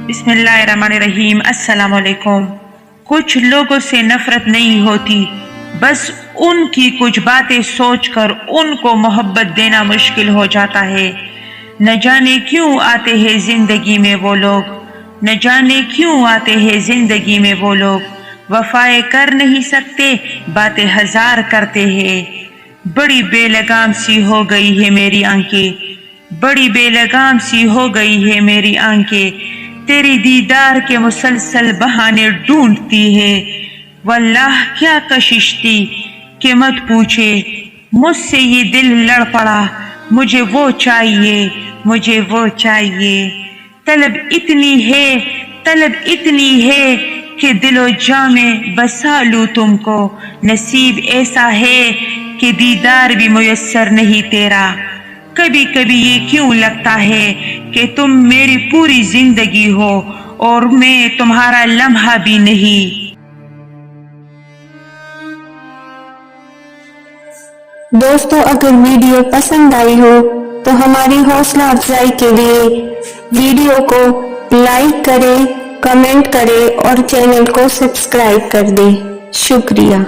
बिस्मिल्लाहिर्रहमानिर्रहीम। अस्सलाम वालेकुम। कुछ लोगों से नफरत नहीं होती, बस उनकी कुछ बातें सोचकर उनको मोहब्बत देना मुश्किल हो जाता है। न जाने क्यों आते हैं जिंदगी में वो लोग, न जाने क्यों आते हैं जिंदगी में वो लोग। वफाएं कर नहीं सकते, बातें हजार करते हैं। बड़ी बेलगाम सी हो गई है मेरी आंखें, बड़ी बेलगाम सी हो गई है मेरी आंखें। तेरी दीदार के मुसलसल बहाने ढूंढती है। वल्लाह क्या कशिश थी कि मत पूछे, मुझसे ये दिल लड़ पड़ा। मुझे वो चाहिए, मुझे वो चाहिए। तलब इतनी है, तलब इतनी है कि दिलो जा में बसा लूं तुमको। नसीब ऐसा है कि दीदार भी मुयस्सर नहीं तेरा। कभी कभी ये क्यों लगता है कि तुम मेरी पूरी जिंदगी हो और मैं तुम्हारा लम्हा भी नहीं। दोस्तों, अगर वीडियो पसंद आई हो तो हमारी हौसला अफजाई के लिए वीडियो को लाइक करें, कमेंट करें और चैनल को सब्सक्राइब कर दें। शुक्रिया।